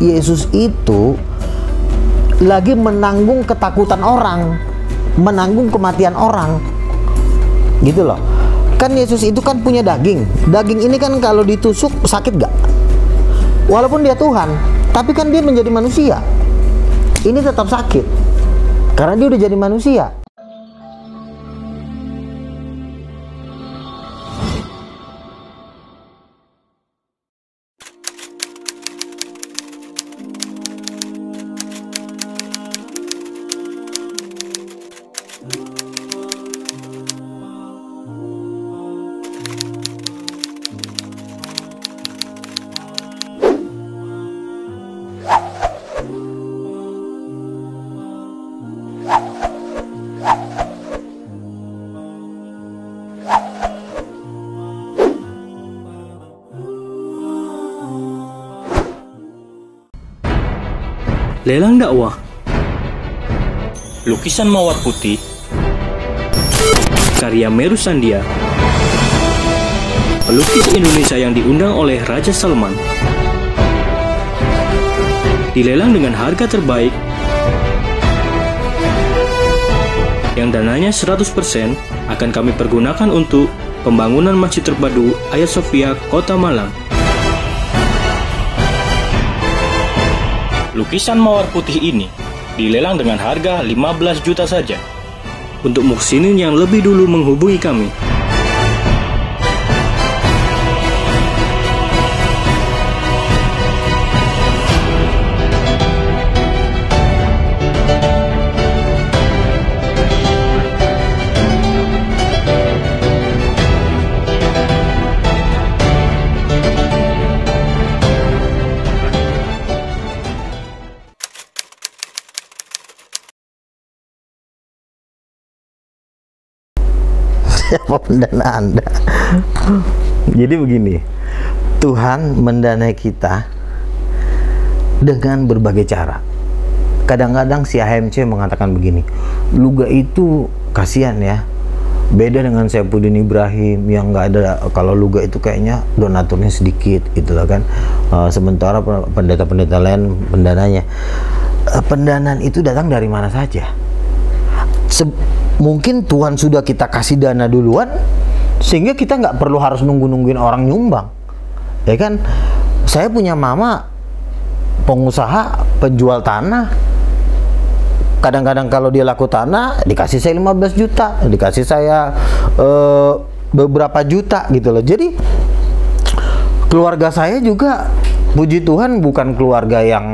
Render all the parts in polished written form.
Yesus itu lagi menanggung ketakutan orang, menanggung kematian orang, gitu loh. Kan Yesus itu kan punya daging. Daging ini kan kalau ditusuk sakit gak? Walaupun dia Tuhan, tapi kan dia menjadi manusia. Ini tetap sakit karena dia udah jadi manusia. Lelang dakwah. Lukisan mawar putih karya Meru Sandia, pelukis Indonesia yang diundang oleh Raja Salman. Dilelang dengan harga terbaik yang dananya 100% akan kami pergunakan untuk pembangunan Masjid Terpadu Hagia Sophia, Kota Malang. Lukisan mawar putih ini dilelang dengan harga 15 juta saja. Untuk muhsinin yang lebih dulu menghubungi kami. Siapa pendana Anda? Jadi begini, Tuhan mendanai kita dengan berbagai cara. Kadang-kadang si AMC mengatakan begini, Luga itu kasihan ya, beda dengan Saifuddin Ibrahim yang nggak ada. Kalau Luga itu kayaknya donaturnya sedikit gitu lah kan, sementara pendeta-pendeta lain pendananya. Pendanaan itu datang dari mana saja. Mungkin Tuhan sudah kita kasih dana duluan sehingga kita nggak perlu harus nungguin orang nyumbang, ya kan. Saya punya mama pengusaha penjual tanah. Kadang-kadang kalau dia laku tanah dikasih saya 15 juta, dikasih saya beberapa juta gitu loh. Jadi keluarga saya juga puji Tuhan bukan keluarga yang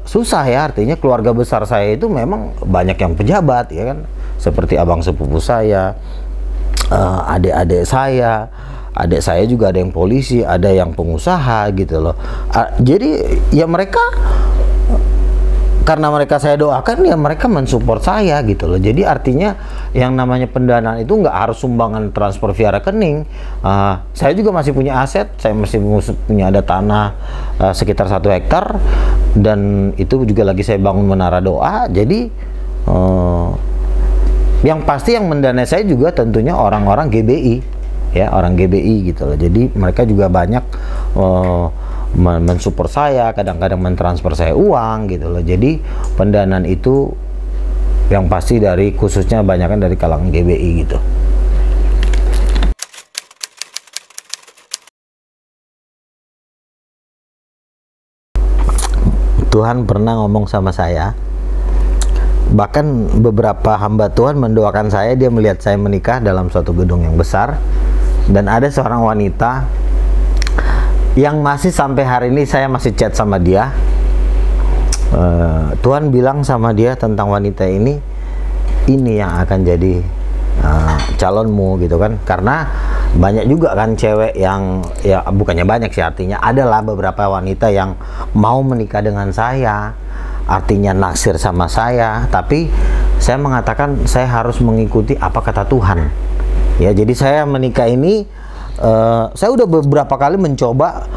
susah ya, artinya keluarga besar saya itu memang banyak yang pejabat ya kan, seperti abang sepupu saya, adik-adik saya, adik saya juga ada yang polisi, ada yang pengusaha gitu loh. Jadi ya mereka, karena mereka saya doakan ya mereka mensupport saya gitu loh. Jadi artinya yang namanya pendanaan itu nggak harus sumbangan transfer via rekening. Saya juga masih punya aset, saya masih punya ada tanah sekitar 1 hektar dan itu juga lagi saya bangun menara doa. Jadi yang pasti yang mendanai saya juga tentunya orang-orang GBI ya, orang GBI gitu loh. Jadi mereka juga banyak mensupport saya, kadang-kadang mentransfer saya uang gitu loh. Jadi pendanaan itu yang pasti dari, khususnya banyakkan dari kalangan GBI gitu. Tuhan pernah ngomong sama saya, bahkan beberapa hamba Tuhan mendoakan saya, dia melihat saya menikah dalam suatu gedung yang besar dan ada seorang wanita yang masih sampai hari ini saya masih chat sama dia. Tuhan bilang sama dia tentang wanita ini yang akan jadi calonmu gitu kan. Karena banyak juga kan cewek yang, ya bukannya banyak sih, artinya adalah beberapa wanita yang mau menikah dengan saya, artinya naksir sama saya, tapi saya mengatakan saya harus mengikuti apa kata Tuhan ya. Jadi saya menikah ini, saya udah beberapa kali mencoba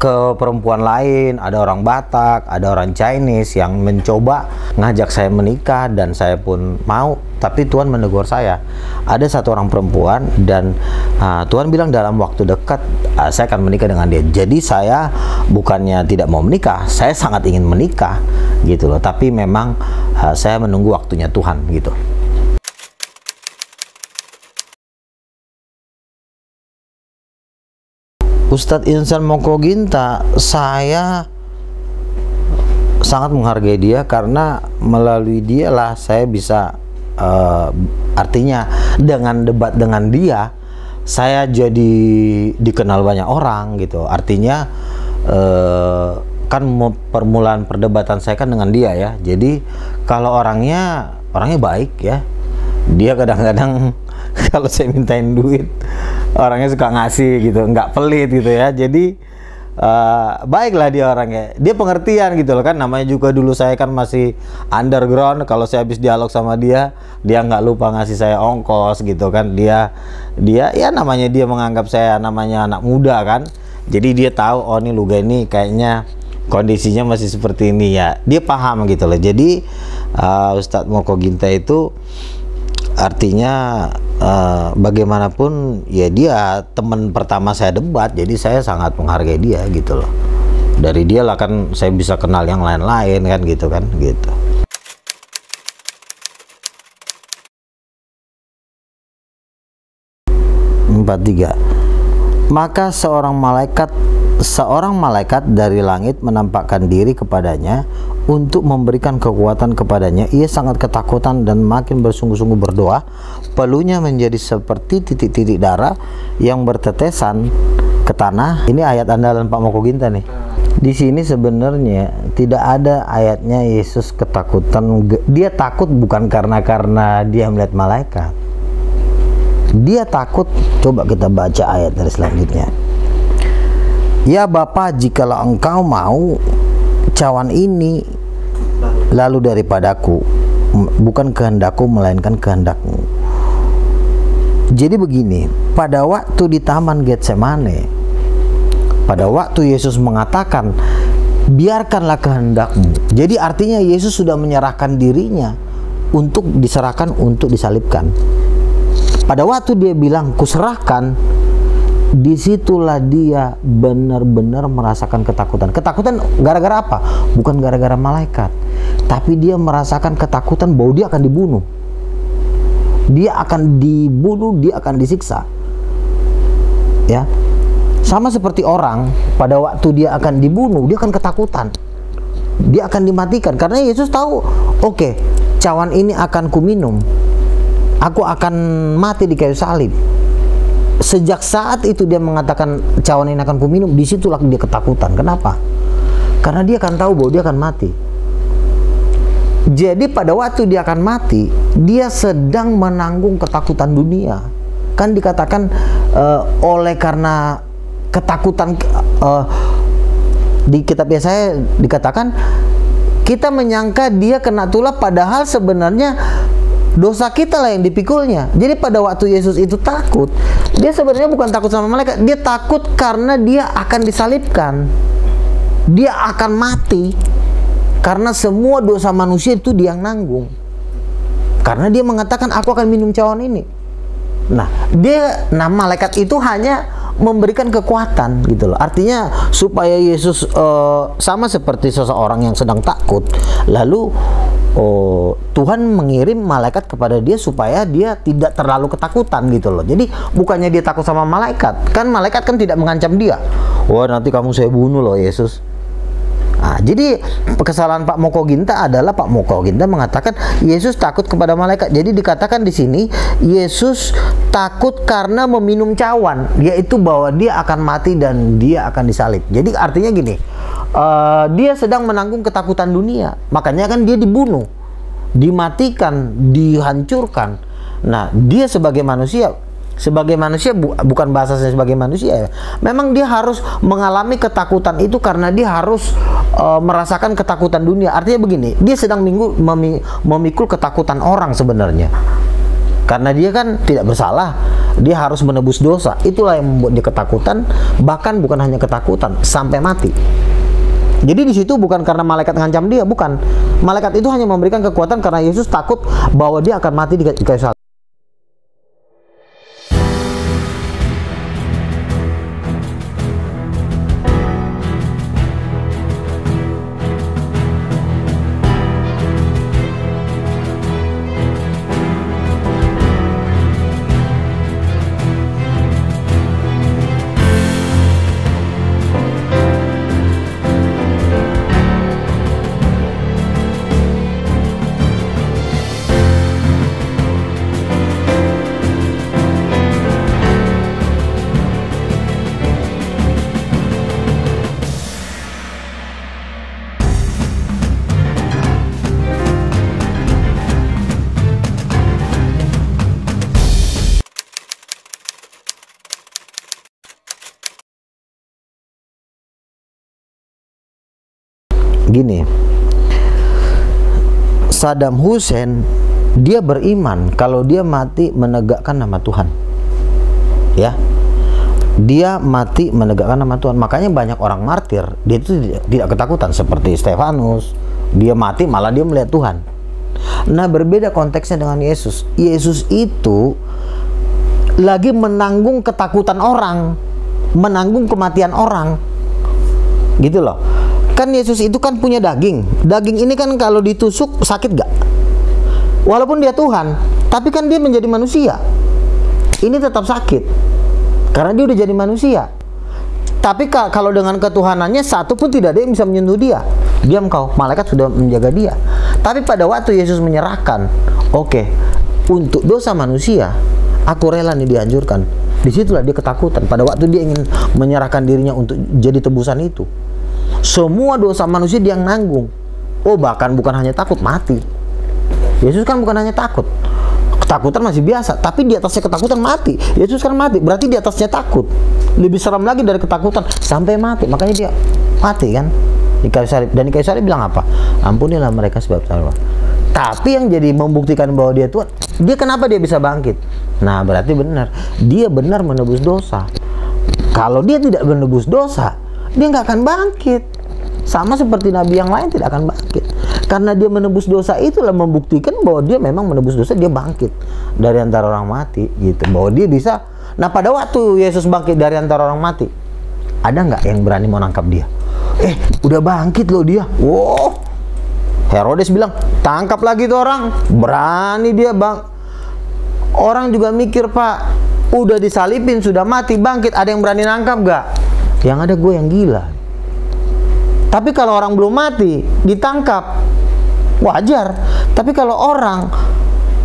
ke perempuan lain, ada orang Batak, ada orang Chinese yang mencoba ngajak saya menikah dan saya pun mau, tapi Tuhan menegur saya. Ada satu orang perempuan dan Tuhan bilang dalam waktu dekat saya akan menikah dengan dia. Jadi saya bukannya tidak mau menikah, saya sangat ingin menikah gitu loh, tapi memang saya menunggu waktunya Tuhan gitu. Ustadz Insan Moko Ginta, saya sangat menghargai dia karena melalui dia lah saya bisa artinya dengan debat dengan dia saya jadi dikenal banyak orang gitu. Artinya kan permulaan perdebatan saya kan dengan dia ya. Jadi kalau orangnya baik ya. Dia kadang-kadang kalau saya mintain duit orangnya suka ngasih gitu, nggak pelit gitu ya. Jadi baiklah dia orangnya, dia pengertian gitu loh kan. Namanya juga dulu saya kan masih underground, kalau saya habis dialog sama dia nggak lupa ngasih saya ongkos gitu kan. Dia ya namanya dia menganggap saya namanya anak muda kan, jadi dia tahu oh nih Luga ini kayaknya kondisinya masih seperti ini ya, dia paham gitu loh. Jadi Ustadz Moko Ginta itu artinya bagaimanapun ya dia teman pertama saya debat, jadi saya sangat menghargai dia gitu loh. Dari dia lah kan saya bisa kenal yang lain-lain kan gitu kan gitu. Empat tiga. Maka seorang malaikat dari langit menampakkan diri kepadanya untuk memberikan kekuatan kepadanya. Ia sangat ketakutan dan makin bersungguh-sungguh berdoa. Peluhnya menjadi seperti titik-titik darah yang bertetesan ke tanah. Ini ayat andalan Pak Moko Ginta nih. Di sini sebenarnya tidak ada ayatnya Yesus ketakutan. Dia takut bukan karena dia melihat malaikat. Dia takut, coba kita baca ayat dari selanjutnya. Ya Bapa, jikalau engkau mau, cawan ini lalu daripadaku, bukan kehendakku melainkan kehendakmu. Jadi begini, pada waktu di Taman Getsemane, pada waktu Yesus mengatakan biarkanlah kehendakmu, jadi artinya Yesus sudah menyerahkan dirinya untuk diserahkan, untuk disalibkan. Pada waktu dia bilang kuserahkan, disitulah dia benar-benar merasakan ketakutan. Ketakutan gara-gara apa? Bukan gara-gara malaikat, tapi dia merasakan ketakutan bahwa dia akan dibunuh. Dia akan dibunuh, dia akan disiksa. Ya, sama seperti orang pada waktu dia akan dibunuh, dia akan ketakutan. Dia akan dimatikan karena Yesus tahu, oke, cawan ini akan kuminum. Aku akan mati di kayu salib. Sejak saat itu dia mengatakan cawan ini akan kuminum, disitulah dia ketakutan. Kenapa? Karena dia akan tahu bahwa dia akan mati. Jadi pada waktu dia akan mati, dia sedang menanggung ketakutan dunia. Kan dikatakan oleh karena ketakutan di kitab Yesaya dikatakan kita menyangka dia kena tulap, padahal sebenarnya dosa kita lah yang dipikulnya. Jadi pada waktu Yesus itu takut, dia sebenarnya bukan takut sama malaikat, dia takut karena dia akan disalibkan. Dia akan mati karena semua dosa manusia itu dia yang nanggung. Karena dia mengatakan aku akan minum cawan ini. Nah, malaikat itu hanya memberikan kekuatan gitu loh. Artinya supaya Yesus sama seperti seseorang yang sedang takut, lalu Tuhan mengirim malaikat kepada dia supaya dia tidak terlalu ketakutan gitu loh. Jadi bukannya dia takut sama malaikat, kan malaikat kan tidak mengancam dia. Wah, nanti kamu saya bunuh loh Yesus. Nah, jadi kesalahan Pak Moko Ginta adalah Pak Moko Ginta mengatakan Yesus takut kepada malaikat. Jadi dikatakan di sini Yesus takut karena meminum cawan, yaitu bahwa dia akan mati dan dia akan disalib. Jadi artinya gini, dia sedang menanggung ketakutan dunia, makanya kan dia dibunuh, dimatikan, dihancurkan. Nah, dia sebagai manusia bukan bahasanya sebagai manusia ya. Memang dia harus mengalami ketakutan itu karena dia harus merasakan ketakutan dunia. Artinya begini, dia sedang memikul ketakutan orang sebenarnya. Karena dia kan tidak bersalah. Dia harus menebus dosa. Itulah yang membuat dia ketakutan, bahkan bukan hanya ketakutan, sampai mati. Jadi di situ bukan karena malaikat ngancam dia, bukan. Malaikat itu hanya memberikan kekuatan karena Yesus takut bahwa dia akan mati di kayu salib. Gini, Saddam Hussein dia beriman kalau dia mati menegakkan nama Tuhan, ya, dia mati menegakkan nama Tuhan. Makanya banyak orang martir dia itu tidak ketakutan, seperti Stefanus, dia mati malah dia melihat Tuhan. Nah, berbeda konteksnya dengan Yesus. Yesus itu lagi menanggung ketakutan orang, menanggung kematian orang, gitu loh. Kan Yesus itu kan punya daging. Daging ini kan kalau ditusuk sakit gak? Walaupun dia Tuhan, tapi kan dia menjadi manusia. Ini tetap sakit karena dia udah jadi manusia. Tapi kalau dengan ketuhanannya, satu pun tidak ada yang bisa menyentuh dia. Diam kau, malaikat sudah menjaga dia. Tapi pada waktu Yesus menyerahkan, oke, untuk dosa manusia aku rela nih dihancurkan. Disitulah dia ketakutan. Pada waktu dia ingin menyerahkan dirinya untuk jadi tebusan itu, semua dosa manusia dia yang nanggung. Oh, bahkan bukan hanya takut, mati. Yesus kan bukan hanya takut, ketakutan masih biasa, tapi di atasnya ketakutan mati. Yesus kan mati, berarti di atasnya takut. Lebih seram lagi dari ketakutan, sampai mati. Makanya dia mati kan di kayu salib. Dan di kayu salib bilang apa? Ampunilah mereka sebab salah. Tapi yang jadi membuktikan bahwa dia Tuhan, dia kenapa dia bisa bangkit? Nah, berarti benar, dia benar menebus dosa. Kalau dia tidak menebus dosa, dia nggak akan bangkit. Sama seperti nabi yang lain tidak akan bangkit. Karena dia menebus dosa, itulah membuktikan bahwa dia memang menebus dosa, dia bangkit dari antara orang mati, gitu. Bahwa dia bisa. Nah, pada waktu Yesus bangkit dari antara orang mati, ada nggak yang berani mau nangkap dia? Udah bangkit loh dia. Wow. Herodes bilang, tangkap lagi tuh orang. Berani dia, bang. Orang juga mikir, Pak, udah disalibin, sudah mati, bangkit, ada yang berani nangkap nggak? Yang ada gue yang gila. Tapi kalau orang belum mati ditangkap, wajar. Tapi kalau orang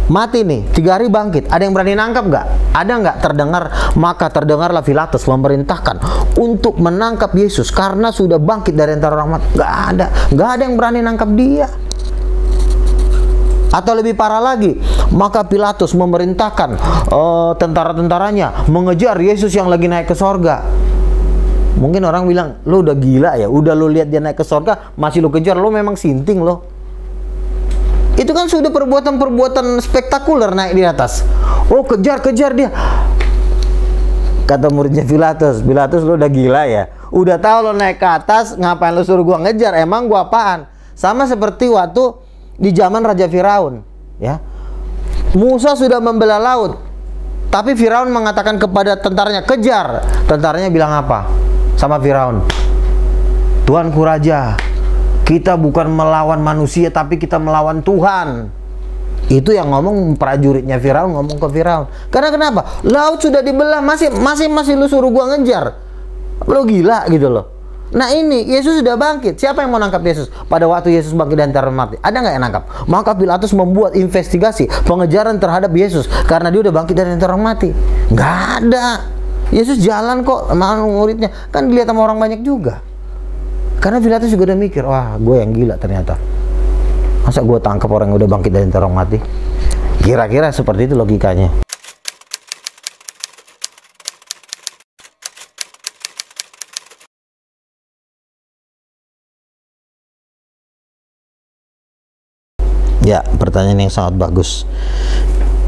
mati nih, 3 hari bangkit, ada yang berani nangkap nggak? Ada nggak? Terdengar. Maka terdengarlah Pilatus memerintahkan untuk menangkap Yesus karena sudah bangkit dari antara orang mati. Nggak ada yang berani nangkap dia. Atau lebih parah lagi, maka Pilatus memerintahkan tentara-tentaranya mengejar Yesus yang lagi naik ke sorga. Mungkin orang bilang, lo udah gila ya, udah lo lihat dia naik ke sorga, masih lo kejar, lo memang sinting lo. Itu kan sudah perbuatan-perbuatan spektakuler naik di atas. Oh, kejar dia. Kata muridnya Pilatus, lo udah gila ya, udah tahu lo naik ke atas, ngapain lo suruh gua ngejar? Emang gua apaan? Sama seperti waktu di zaman Raja Firaun, ya. Musa sudah membelah laut, tapi Firaun mengatakan kepada tentaranya, kejar. Tentaranya bilang apa sama Firaun? Tuanku Raja, kita bukan melawan manusia, tapi kita melawan Tuhan. Itu yang ngomong prajuritnya Firaun, ngomong ke Firaun. Karena kenapa? Laut sudah dibelah, masih lu suruh gua ngejar. Lo gila gitu loh. Nah, ini Yesus sudah bangkit. Siapa yang mau nangkap Yesus? Pada waktu Yesus bangkit dari antara mati, ada nggak yang nangkap? Maka Pilatus membuat investigasi pengejaran terhadap Yesus karena dia udah bangkit dari antara mati. Nggak ada. Yesus jalan kok sama muridnya, kan dilihat sama orang banyak juga. Karena Pilatus juga udah mikir, wah, gue yang gila ternyata. Masa gue tangkap orang yang udah bangkit dari antara orang mati? Kira-kira seperti itu logikanya. Ya, pertanyaan yang sangat bagus.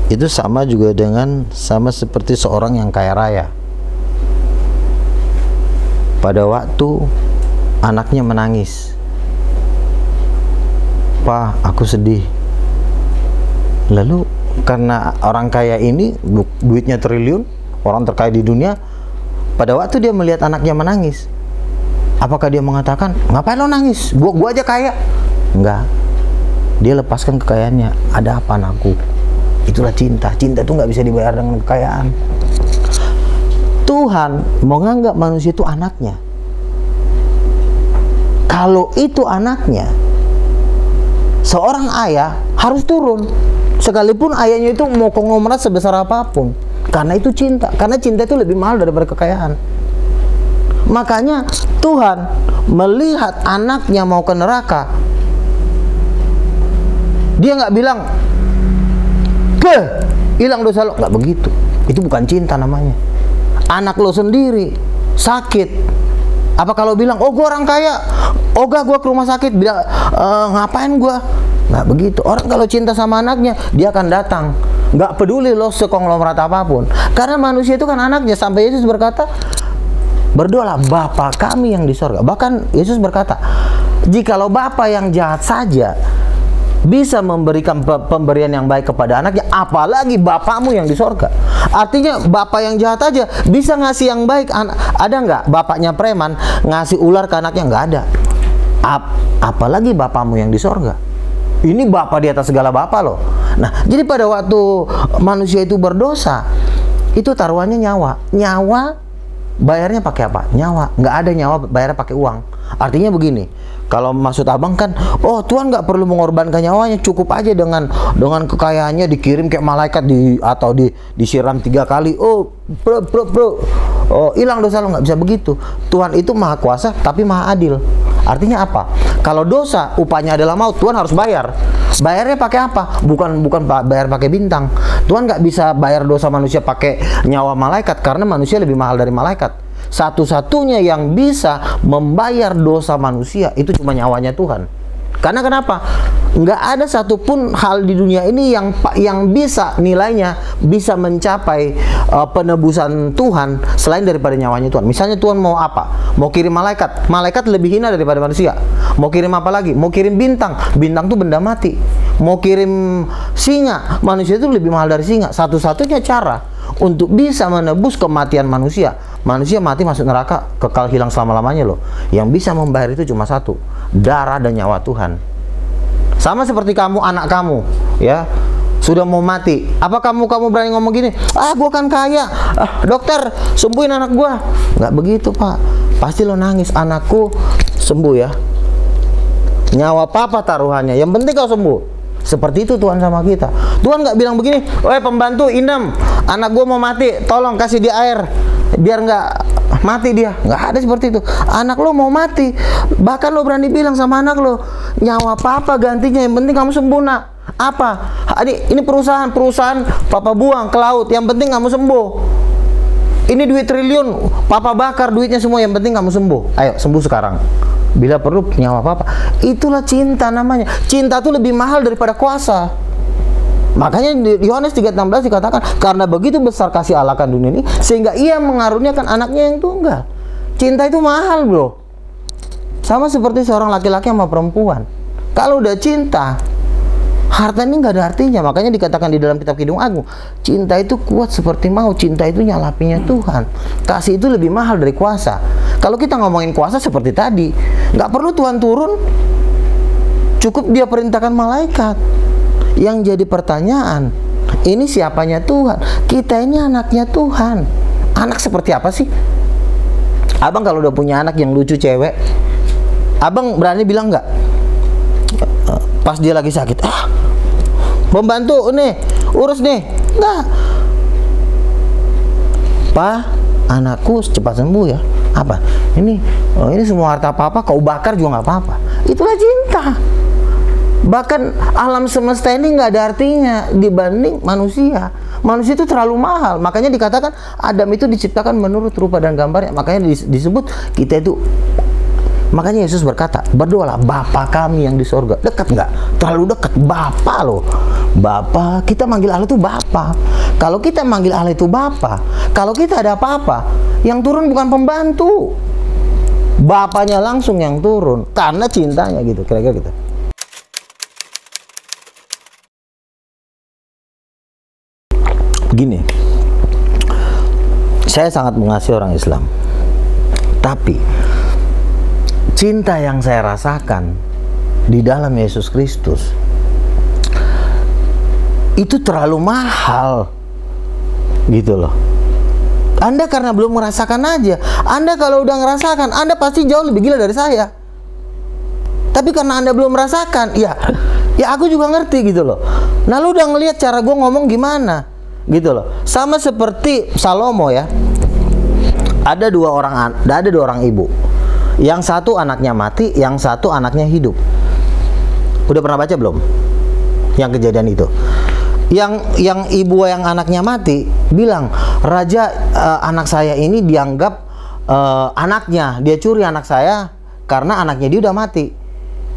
Itu sama juga sama seperti seorang yang kaya raya. Pada waktu anaknya menangis, "Pak, aku sedih." Lalu karena orang kaya ini duitnya triliun, orang terkaya di dunia, pada waktu dia melihat anaknya menangis, apakah dia mengatakan, "Ngapain lo nangis? Gua aja kaya"? Enggak. Dia lepaskan kekayaannya. "Ada apa anakku?" Itulah cinta. Cinta itu nggak bisa dibayar dengan kekayaan. Tuhan menganggap manusia itu anaknya. Kalau itu anaknya, seorang ayah harus turun. Sekalipun ayahnya itu mau konglomerat sebesar apapun. Karena itu cinta. Karena cinta itu lebih mahal daripada kekayaan. Makanya Tuhan melihat anaknya mau ke neraka, dia nggak bilang, hilang dosa lo. Nggak begitu. Itu bukan cinta namanya. Anak lo sendiri sakit, apa kalau bilang, "Oh, gua orang kaya, oh gak gua ke rumah sakit, bilang ngapain gua?" Nggak begitu. Orang kalau cinta sama anaknya, dia akan datang. Nggak peduli lo sekonglomerat apapun. Karena manusia itu kan anaknya. Sampai Yesus berkata, "Berdoalah Bapa kami yang di sorga." Bahkan Yesus berkata, jikalau Bapa yang jahat saja bisa memberikan pemberian yang baik kepada anaknya, apalagi Bapamu yang di sorga. Artinya Bapak yang jahat aja bisa ngasih yang baik. Ada nggak bapaknya preman ngasih ular ke anaknya? Nggak ada. Apalagi Bapamu yang di sorga. Ini Bapa di atas segala Bapa loh. Nah, jadi pada waktu manusia itu berdosa, itu taruhannya nyawa. Nyawa bayarnya pakai apa? Nyawa. Nggak ada nyawa bayarnya pakai uang. Artinya begini, kalau maksud abang kan, oh Tuhan nggak perlu mengorbankan nyawanya, cukup aja dengan kekayaannya dikirim kayak malaikat atau disiram 3 kali, oh hilang dosa lo. Nggak bisa begitu. Tuhan itu maha kuasa tapi maha adil. Artinya apa? Kalau dosa upahnya adalah maut, Tuhan harus bayar. Bayarnya pakai apa? Bukan bayar pakai bintang. Tuhan nggak bisa bayar dosa manusia pakai nyawa malaikat, karena manusia lebih mahal dari malaikat. Satu-satunya yang bisa membayar dosa manusia itu cuma nyawanya Tuhan. Karena kenapa? Nggak ada satupun hal di dunia ini yang bisa nilainya bisa mencapai penebusan Tuhan selain daripada nyawanya Tuhan. Misalnya Tuhan mau apa? Mau kirim malaikat. Malaikat lebih hina daripada manusia. Mau kirim apa lagi? Mau kirim bintang. Bintang itu benda mati. Mau kirim singa. Manusia itu lebih mahal dari singa. Satu-satunya cara untuk bisa menebus kematian manusia, manusia mati masuk neraka, kekal hilang selama-lamanya loh. Yang bisa membayar itu cuma satu, darah dan nyawa Tuhan. Sama seperti kamu, anak kamu ya sudah mau mati, apa kamu berani ngomong gini, gua kan kaya, dokter sembuhin anak gua? Nggak begitu pak, pasti lo nangis, anakku sembuh ya, nyawa papa taruhannya, yang penting kau sembuh. Seperti itu Tuhan sama kita. Tuhan nggak bilang begini, "Woi pembantu Inem, anak gue mau mati, tolong kasih dia air biar nggak mati dia." Nggak ada seperti itu. Anak lo mau mati, bahkan lo berani bilang sama anak lo, "Nyawa papa gantinya, yang penting kamu sembuh nak." Apa? Ini perusahaan papa buang ke laut, yang penting kamu sembuh. Ini duit triliun, papa bakar duitnya semua, yang penting kamu sembuh. Ayo sembuh sekarang. Bila perlu nyawa papa. Itulah cinta namanya. Cinta itu lebih mahal daripada kuasa. Makanya di Yohanes 3:16 dikatakan, karena begitu besar kasih Allah akan dunia ini, sehingga ia mengaruniakan anaknya yang tunggal. Cinta itu mahal bro. Sama seperti seorang laki-laki sama perempuan. Kalau udah cinta, harta ini nggak ada artinya. Makanya dikatakan di dalam kitab Kidung Agung, cinta itu kuat seperti maut, cinta itu nyalapinya Tuhan. Kasih itu lebih mahal dari kuasa. Kalau kita ngomongin kuasa seperti tadi, nggak perlu Tuhan turun, cukup dia perintahkan malaikat. Yang jadi pertanyaan, ini siapanya Tuhan? Kita ini anaknya Tuhan. Anak seperti apa sih? Abang kalau udah punya anak yang lucu cewek, abang berani bilang nggak? Pas dia lagi sakit, pembantu nih, urus nih. Enggak. Pak, anakku cepat sembuh ya. Apa? Ini semua harta papa kau bakar juga nggak apa-apa. Itulah cinta. Bahkan alam semesta ini nggak ada artinya dibanding manusia. Manusia itu terlalu mahal. Makanya dikatakan Adam itu diciptakan menurut rupa dan gambarnya. Makanya disebut kita itu Makanya Yesus berkata, berdoalah Bapa kami yang di sorga. Dekat nggak? Terlalu dekat. Bapa loh. Bapa, kita manggil Allah itu Bapa. Kalau kita manggil Allah itu Bapa, kalau kita ada apa-apa, yang turun bukan pembantu, Bapaknya langsung yang turun, karena cintanya gitu, kira-kira gitu. Begini, saya sangat mengasihi orang Islam, tapi cinta yang saya rasakan di dalam Yesus Kristus itu terlalu mahal gitu loh. Anda karena belum merasakan aja. Anda kalau udah ngerasakan, Anda pasti jauh lebih gila dari saya. Tapi karena Anda belum merasakan, ya aku juga ngerti gitu loh. Nah, lu udah ngelihat cara gue ngomong gimana gitu loh. Sama seperti Salomo ya. Ada dua orang ibu. Yang satu anaknya mati, yang satu anaknya hidup. Udah pernah baca belum? Yang kejadian itu. Yang ibu yang anaknya mati bilang, "Raja, anak saya ini dianggap anaknya, dia curi anak saya karena anaknya dia udah mati."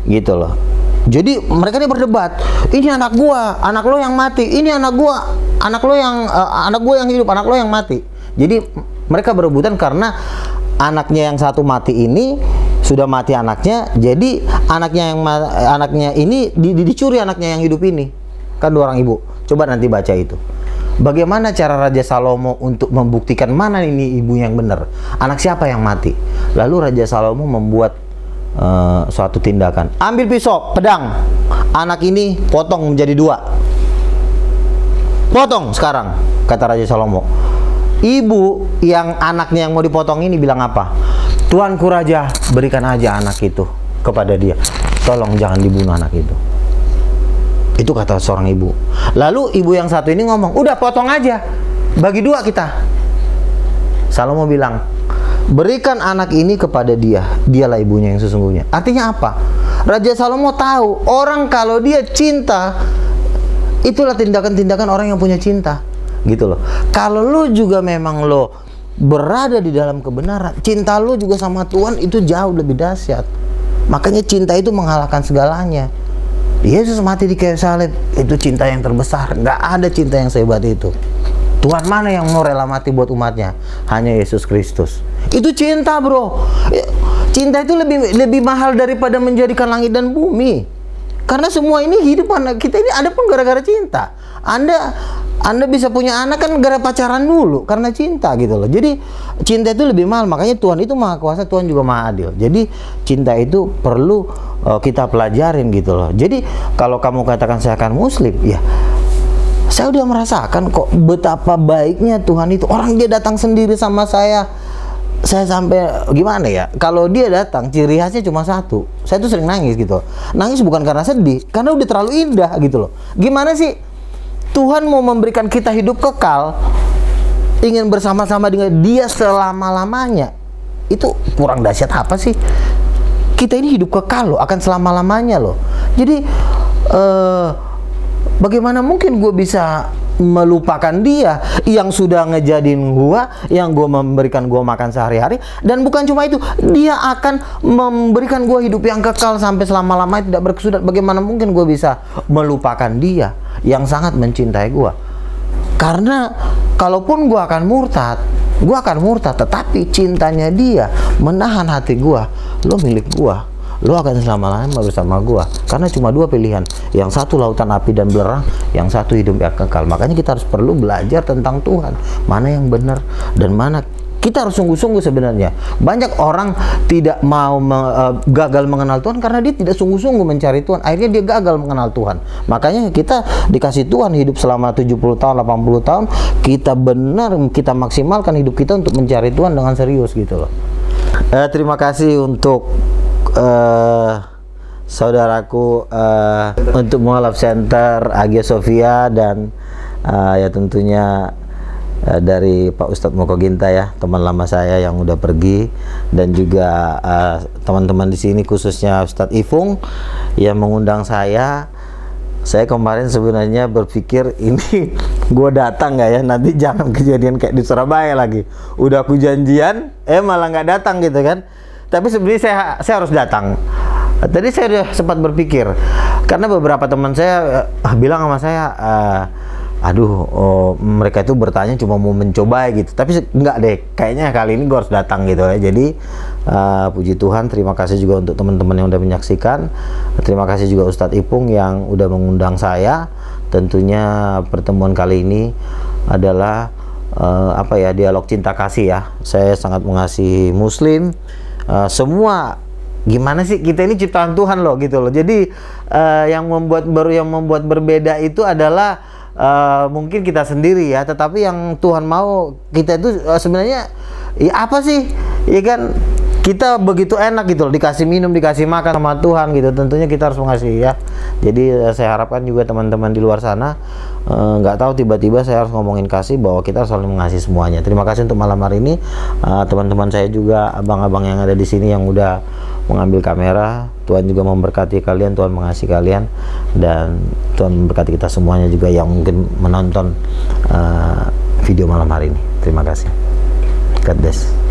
Gitu loh. Jadi mereka ini berdebat, "Ini anak gua, anak lo yang mati. Ini anak gua, anak lo yang anak gua yang hidup, anak lo yang mati." Jadi mereka berebutan karena anaknya yang satu mati ini sudah mati anaknya, jadi anaknya ini dicuri anaknya yang hidup ini. Kan dua orang ibu. Coba nanti baca itu. Bagaimana cara Raja Salomo untuk membuktikan mana ini ibu yang benar? Anak siapa yang mati? Lalu Raja Salomo membuat suatu tindakan. Ambil pisau, pedang. Anak ini potong menjadi dua. Potong sekarang, kata Raja Salomo. Ibu yang anaknya yang mau dipotong ini bilang apa? "Tuanku Raja, berikan aja anak itu kepada dia. Tolong jangan dibunuh anak itu." Itu kata seorang ibu. Lalu ibu yang satu ini ngomong, "Udah potong aja, bagi dua kita." Salomo bilang, "Berikan anak ini kepada dia, dialah ibunya yang sesungguhnya." Artinya apa? Raja Salomo tahu orang kalau dia cinta, itulah tindakan-tindakan orang yang punya cinta, gitu loh. Kalau lu juga memang lo berada di dalam kebenaran, cinta lu juga sama Tuhan itu jauh lebih dahsyat. Makanya cinta itu mengalahkan segalanya. Yesus mati di kayu salib, itu cinta yang terbesar. Nggak ada cinta yang sehebat itu. Tuhan mana yang mau rela mati buat umatnya? Hanya Yesus Kristus. Itu cinta, bro. Cinta itu lebih mahal daripada menjadikan langit dan bumi. Karena semua ini hidup anak kita ini ada pun gara-gara cinta. Anda bisa punya anak kan gara pacaran dulu karena cinta gitu loh. Jadi cinta itu lebih mahal. Makanya Tuhan itu maha kuasa, Tuhan juga maha adil. Jadi cinta itu perlu kita pelajarin gitu loh. Jadi kalau kamu katakan saya akan muslim, ya saya udah merasakan kok betapa baiknya Tuhan itu. Orang dia datang sendiri sama saya sampai gimana ya, kalau dia datang ciri khasnya cuma satu. Saya tuh sering nangis gitu. Nangis bukan karena sedih, karena udah terlalu indah gitu loh. Gimana sih Tuhan mau memberikan kita hidup kekal, ingin bersama-sama dengan dia selama-lamanya. Itu kurang dahsyat apa sih? Kita ini hidup kekal loh, akan selama-lamanya loh. Jadi bagaimana mungkin gue bisa melupakan dia yang sudah ngejadiin gua, yang gua memberikan gua makan sehari-hari, dan bukan cuma itu, dia akan memberikan gua hidup yang kekal sampai selama-lamanya tidak berkesudahan. Bagaimana mungkin gua bisa melupakan dia yang sangat mencintai gua? Karena kalaupun gua akan murtad, tetapi cintanya dia menahan hati gua. Lo milik gua, lo akan selama-lamanya bersama gua. Karena cuma dua pilihan, yang satu lautan api dan belerang, yang satu hidup yang kekal. Makanya kita harus perlu belajar tentang Tuhan, mana yang benar dan mana. Kita harus sungguh-sungguh sebenarnya. Banyak orang tidak mau gagal mengenal Tuhan karena dia tidak sungguh-sungguh mencari Tuhan. Akhirnya dia gagal mengenal Tuhan. Makanya kita dikasih Tuhan hidup selama 70 tahun, 80 tahun. Kita maksimalkan hidup kita untuk mencari Tuhan dengan serius gitu loh. Terima kasih untuk saudaraku untuk Mualaf Center Hagia Sophia, dan ya tentunya dari Pak Ustadz Moko Ginta ya, teman lama saya yang udah pergi, dan juga teman-teman di sini khususnya Ustadz Ifung yang mengundang saya. Saya kemarin sebenarnya berpikir ini gue datang nggak ya, nanti jangan kejadian kayak di Surabaya lagi. Udah aku janjian, malah nggak datang gitu kan. Tapi sebenarnya saya harus datang. Tadi saya sudah sempat berpikir, karena beberapa teman saya bilang sama saya, mereka itu bertanya cuma mau mencoba gitu. Tapi enggak deh, kayaknya kali ini gue harus datang gitu ya. Jadi puji Tuhan, terima kasih juga untuk teman-teman yang udah menyaksikan. Terima kasih juga Ustadz Ipung yang udah mengundang saya. Tentunya pertemuan kali ini adalah dialog cinta kasih ya. Saya sangat mengasihi Muslim. Semua gimana sih, kita ini ciptaan Tuhan loh gitu loh. Jadi yang membuat berbeda itu adalah mungkin kita sendiri ya. Tetapi yang Tuhan mau kita itu sebenarnya ya apa sih? Ya kan kita begitu enak gitu loh, dikasih minum, dikasih makan sama Tuhan gitu. Tentunya kita harus mengasihi ya. Jadi saya harapkan juga teman-teman di luar sana nggak tahu tiba-tiba saya harus ngomongin kasih, bahwa kita harus saling mengasihi semuanya. Terima kasih untuk malam hari ini teman-teman saya juga, abang-abang yang ada di sini yang udah mengambil kamera. Tuhan juga memberkati kalian, Tuhan mengasihi kalian, dan Tuhan memberkati kita semuanya juga yang mungkin menonton video malam hari ini. Terima kasih. God bless.